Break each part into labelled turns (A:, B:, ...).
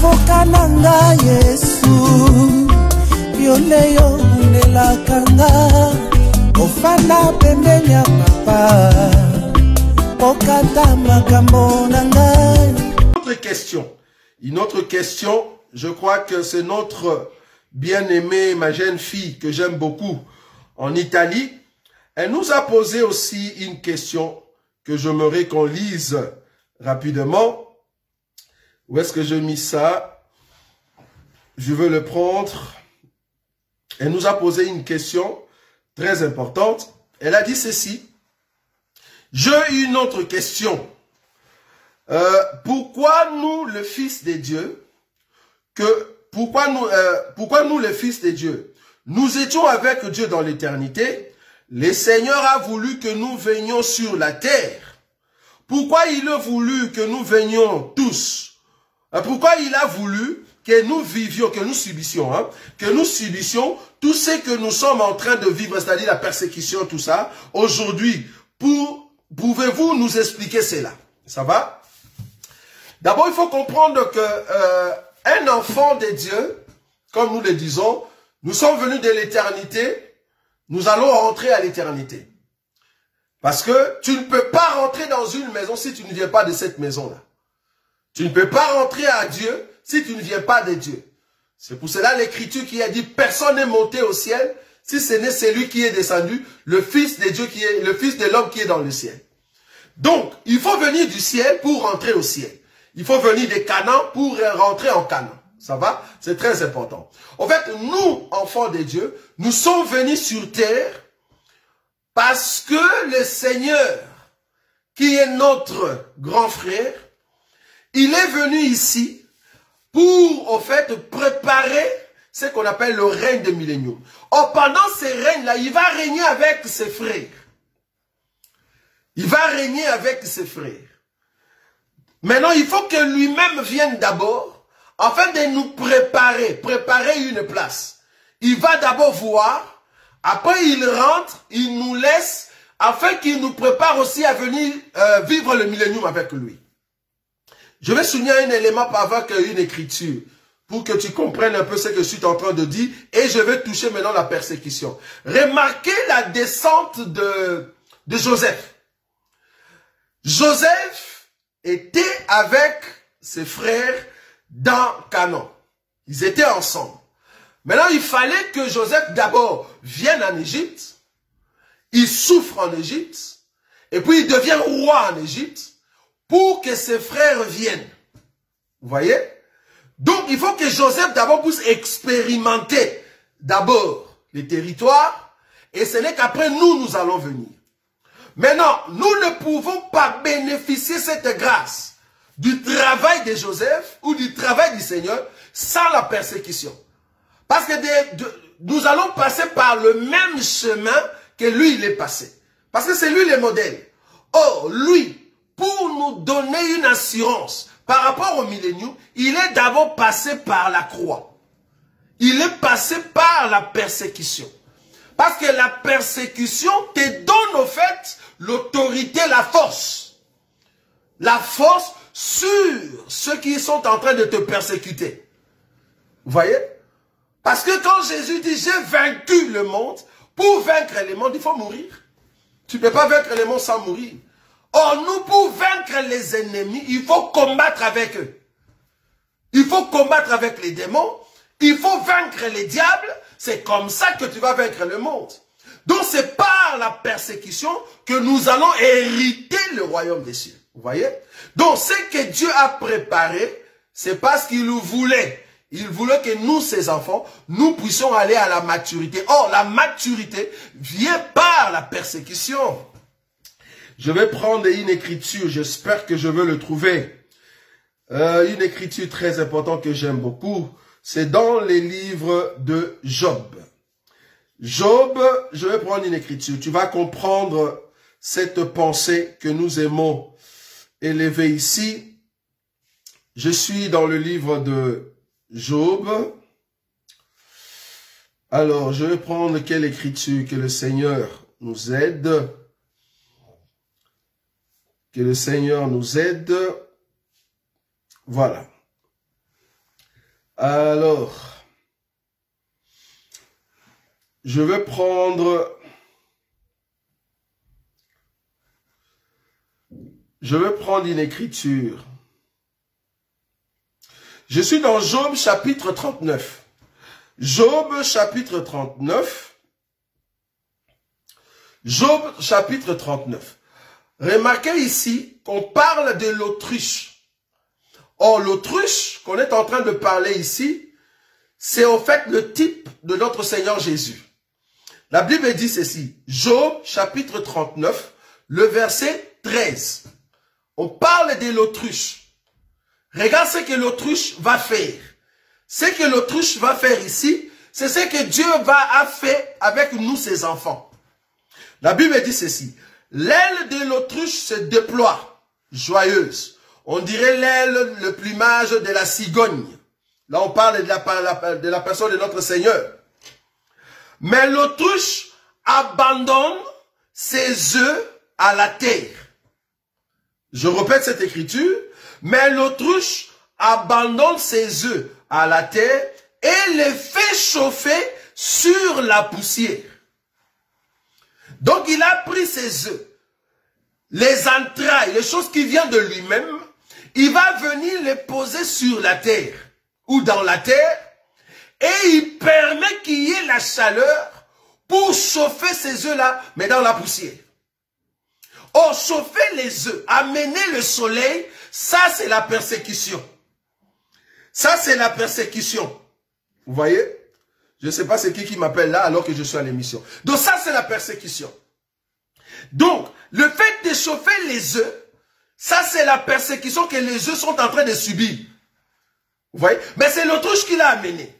A: avoka nanga Yesu yoleyo nelakanga ofanda pembeni ya papa okata makambo nanga.
B: Une autre question, je crois que c'est notre bien-aimée, ma jeune fille que j'aime beaucoup en Italie. Elle nous a posé aussi une question que j'aimerais qu'on lise rapidement. Où est-ce que j'ai mis ça? Je veux le prendre. Elle nous a posé une question très importante. Elle a dit ceci. J'ai une autre question. Pourquoi nous, le Fils de Dieu, pourquoi nous, le Fils de Dieu, nous étions avec Dieu dans l'éternité, le Seigneur a voulu que nous venions sur la terre. Pourquoi il a voulu que nous venions tous? Pourquoi il a voulu que nous vivions, que nous subissions tout ce que nous sommes en train de vivre, c'est-à-dire la persécution, tout ça, aujourd'hui, pouvez-vous nous expliquer cela? Ça va? D'abord, il faut comprendre que un enfant de Dieu, comme nous le disons, nous sommes venus de l'éternité, nous allons rentrer à l'éternité. Parce que tu ne peux pas rentrer dans une maison si tu ne viens pas de cette maison-là. Tu ne peux pas rentrer à Dieu si tu ne viens pas de Dieu. C'est pour cela l'Écriture qui a dit personne n'est monté au ciel si ce n'est celui qui est descendu, le Fils de Dieu qui est, le Fils de l'homme qui est dans le ciel. Donc, il faut venir du ciel pour rentrer au ciel. Il faut venir de Canaan pour rentrer en Canaan. Ça va? C'est très important. En fait, nous, enfants de Dieu, nous sommes venus sur terre parce que le Seigneur, qui est notre grand frère, il est venu ici pour, en fait, préparer ce qu'on appelle le règne de millénium. Or, pendant ce règne-là, il va régner avec ses frères. Il va régner avec ses frères. Maintenant, il faut que lui-même vienne d'abord, afin de nous préparer une place. Il va d'abord voir, après il rentre, il nous laisse, afin qu'il nous prépare aussi à venir vivre le millénium avec lui. Je vais souligner un élément avec une écriture, pour que tu comprennes un peu ce que je suis en train de dire, et je vais toucher maintenant la persécution. Remarquez la descente de Joseph. Joseph était avec ses frères dans Canaan. Ils étaient ensemble. Maintenant, il fallait que Joseph d'abord vienne en Égypte. Il souffre en Égypte. Et puis il devient roi en Égypte pour que ses frères viennent. Vous voyez? Donc, il faut que Joseph d'abord puisse expérimenter d'abord les territoires. Et ce n'est qu'après nous allons venir. Maintenant, nous ne pouvons pas bénéficier cette grâce du travail de Joseph ou du travail du Seigneur sans la persécution. Parce que nous allons passer par le même chemin que lui, il est passé. Parce que c'est lui le modèle. Or, lui, pour nous donner une assurance par rapport au millénium, il est d'abord passé par la croix. Il est passé par la persécution. Parce que la persécution te donne au fait l'autorité, la force. La force sur ceux qui sont en train de te persécuter. Vous voyez? Parce que quand Jésus dit j'ai vaincu le monde, pour vaincre le monde, il faut mourir. Tu ne peux pas vaincre le monde sans mourir. Or, nous, pour vaincre les ennemis, il faut combattre avec eux. Il faut combattre avec les démons. Il faut vaincre les diables. C'est comme ça que tu vas vaincre le monde. Donc, c'est par la persécution que nous allons hériter le royaume des cieux. Vous voyez? Donc, ce que Dieu a préparé, c'est parce qu'il nous voulait. Il voulait que nous, ses enfants, nous puissions aller à la maturité. Or, la maturité vient par la persécution. Je vais prendre une écriture, j'espère que je vais le trouver. Une écriture très importante que j'aime beaucoup. C'est dans les livres de Job. Job, je vais prendre une écriture. Tu vas comprendre cette pensée que nous aimons élever ici. Je suis dans le livre de Job. Alors, je vais prendre quelle écriture? Que le Seigneur nous aide. Que le Seigneur nous aide. Voilà. Alors, je vais prendre une écriture. Je suis dans Job chapitre 39. Job chapitre 39. Job chapitre 39. Remarquez ici qu'on parle de l'autruche. Or, l'autruche qu'on est en train de parler ici, c'est au fait le type de notre Seigneur Jésus. La Bible dit ceci. Job chapitre 39, le verset 13. On parle de l'autruche. Regarde ce que l'autruche va faire. Ce que l'autruche va faire ici, c'est ce que Dieu a fait avec nous, ses enfants. La Bible dit ceci. L'aile de l'autruche se déploie, joyeuse. On dirait l'aile, le plumage de la cigogne. Là, on parle de la personne de notre Seigneur. Mais l'autruche abandonne ses œufs à la terre. Je répète cette écriture. Mais l'autruche abandonne ses œufs à la terre et les fait chauffer sur la poussière. Donc il a pris ses œufs, les entrailles, les choses qui viennent de lui-même, il va venir les poser sur la terre ou dans la terre et il permet qu'il y ait la chaleur pour chauffer ces œufs-là, mais dans la poussière. Or, chauffer les œufs, amener le soleil, ça c'est la persécution. Ça c'est la persécution. Vous voyez? Je ne sais pas c'est qui m'appelle là alors que je suis à l'émission. Donc ça c'est la persécution. Donc, le fait de chauffer les œufs, ça c'est la persécution que les œufs sont en train de subir. Vous voyez? Mais c'est l'autruche qui l'a amené.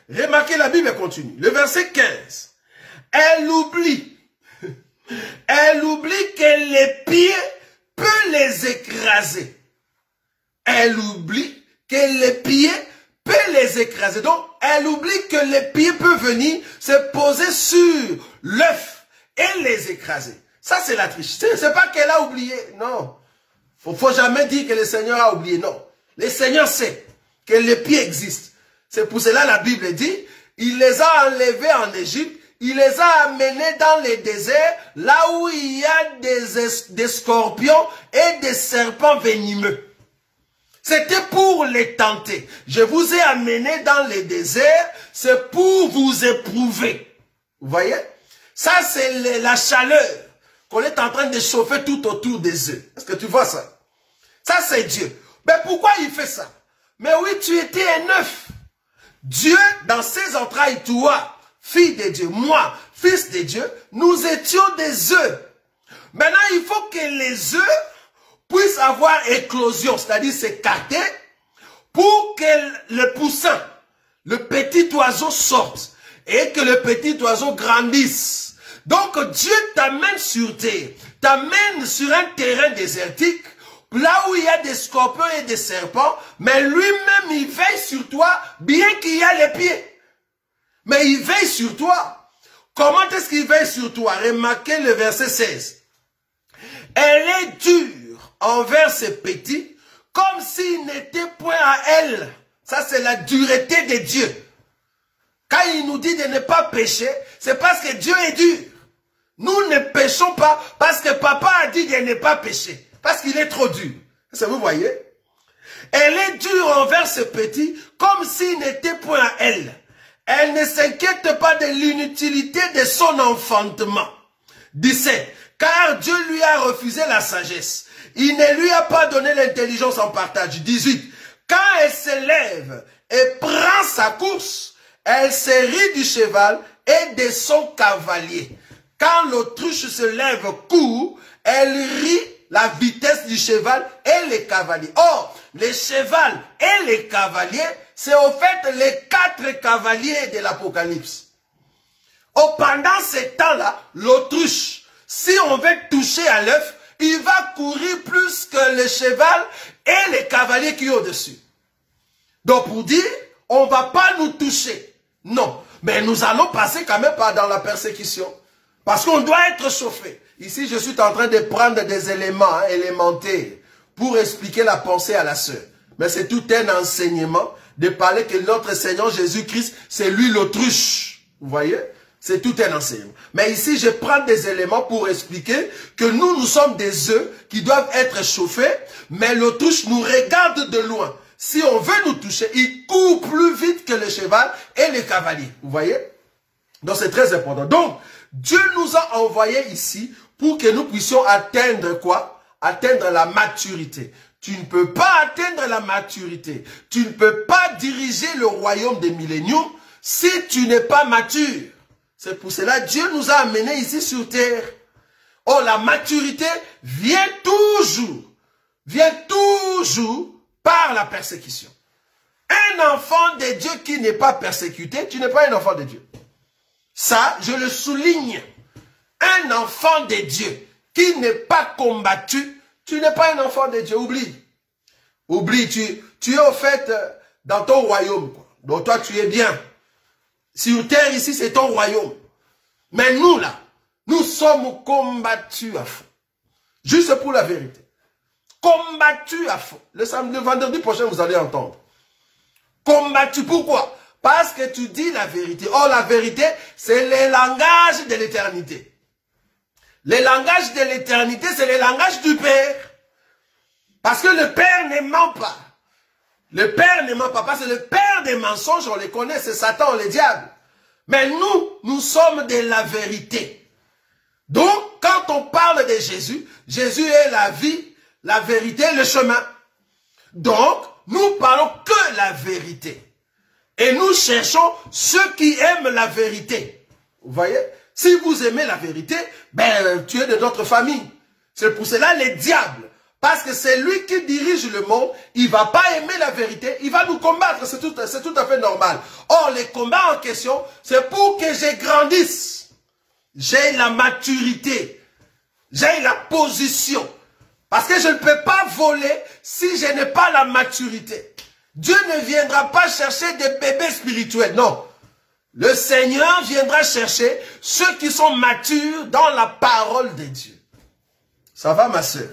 B: Remarquez, la Bible continue. Le verset 15. Elle oublie que les pieds peuvent les écraser. Elle oublie que les pieds peuvent les écraser. Donc, elle oublie que les pieds peuvent venir se poser sur l'œuf et les écraser. Ça, c'est la triche. C'est pas qu'elle a oublié. Non. Faut jamais dire que le Seigneur a oublié. Non. Le Seigneur sait que les pieds existent. C'est pour cela la Bible dit, il les a enlevés en Égypte. Il les a amenés dans les déserts, là où il y a des scorpions et des serpents venimeux. C'était pour les tenter. Je vous ai amenés dans les déserts, c'est pour vous éprouver. Vous voyez? Ça, c'est la chaleur qu'on est en train de chauffer tout autour des œufs. Est-ce que tu vois ça? Ça, c'est Dieu. Mais pourquoi il fait ça? Mais oui, tu étais un œuf. Dieu, dans ses entrailles, toi, fille de Dieu, moi, fils de Dieu, nous étions des œufs. Maintenant, il faut que les œufs puissent avoir éclosion, c'est-à-dire s'écarter, pour que le poussin, le petit oiseau sorte, et que le petit oiseau grandisse. Donc, Dieu t'amène sur terre, t'amène sur un terrain désertique, là où il y a des scorpions et des serpents, mais lui-même, il veille sur toi, bien qu'il y a les pieds. Mais il veille sur toi. Comment est-ce qu'il veille sur toi? Remarquez le verset 16. Elle est dure envers ses petits, comme s'il n'était point à elle. Ça, c'est la dureté de Dieu. Quand il nous dit de ne pas pécher, c'est parce que Dieu est dur. Nous ne péchons pas parce que papa a dit de ne pas pécher. Parce qu'il est trop dur. Ça, vous voyez? Elle est dure envers ses petits, comme s'il n'était point à elle. Elle ne s'inquiète pas de l'inutilité de son enfantement. 17. Car Dieu lui a refusé la sagesse. Il ne lui a pas donné l'intelligence en partage. 18. Quand elle se lève et prend sa course, elle se rit du cheval et de son cavalier. Quand l'autruche se lève court, elle rit la vitesse du cheval et les cavaliers. Or, les chevals et les cavaliers, c'est au fait les 4 cavaliers de l'Apocalypse. Or, pendant ces temps-là, l'autruche, si on veut toucher à l'œuf, il va courir plus que le cheval et les cavaliers qui sont au-dessus. Donc, pour dire, on ne va pas nous toucher. Non. Mais nous allons passer quand même par dans la persécution. Parce qu'on doit être chauffé. Ici, je suis en train de prendre des éléments élémentaires pour expliquer la pensée à la sœur. Mais c'est tout un enseignement de parler que notre Seigneur Jésus-Christ, c'est lui l'autruche. Vous voyez? C'est tout un enseignement. Mais ici, je prends des éléments pour expliquer que nous sommes des œufs qui doivent être chauffés, mais l'autruche nous regarde de loin. Si on veut nous toucher, il court plus vite que le cheval et le cavalier. Vous voyez? Donc, c'est très important. Donc, Dieu nous a envoyés ici pour que nous puissions atteindre quoi? Atteindre la maturité. Tu ne peux pas atteindre la maturité. Tu ne peux pas diriger le royaume des milléniums si tu n'es pas mature. C'est pour cela que Dieu nous a amenés ici sur terre. Oh, la maturité vient toujours par la persécution. Un enfant de Dieu qui n'est pas persécuté, tu n'es pas un enfant de Dieu. Ça, je le souligne. Un enfant de Dieu qui n'est pas combattu, tu n'es pas un enfant de Dieu. Oublie. Oublie, tu es au fait dans ton royaume, quoi. Donc toi, tu es bien. Sur terre, ici, c'est ton royaume. Mais nous, là, nous sommes combattus à fond. Juste pour la vérité. Combattus à fond. Le vendredi prochain, vous allez entendre. Combattus, pourquoi? Parce que tu dis la vérité. Or, la vérité, c'est le langage de l'éternité. Le langage de l'éternité, c'est le langage du Père. Parce que le Père ne ment pas. Le Père ne ment pas. Parce que le Père des mensonges, on les connaît, c'est Satan, le diable. Mais nous sommes de la vérité. Donc, quand on parle de Jésus, Jésus est la vie, la vérité, le chemin. Donc, nous parlons que la vérité. Et nous cherchons ceux qui aiment la vérité. Vous voyez? Si vous aimez la vérité, ben, tu es de notre famille. C'est pour cela les diables. Parce que c'est lui qui dirige le monde, il ne va pas aimer la vérité, il va nous combattre, c'est tout à fait normal. Or, les combats en question, c'est pour que je grandisse. J'ai la maturité, j'ai la position. Parce que je ne peux pas voler si je n'ai pas la maturité. Dieu ne viendra pas chercher des bébés spirituels, non. Le Seigneur viendra chercher ceux qui sont matures dans la parole de Dieu. Ça va, ma sœur?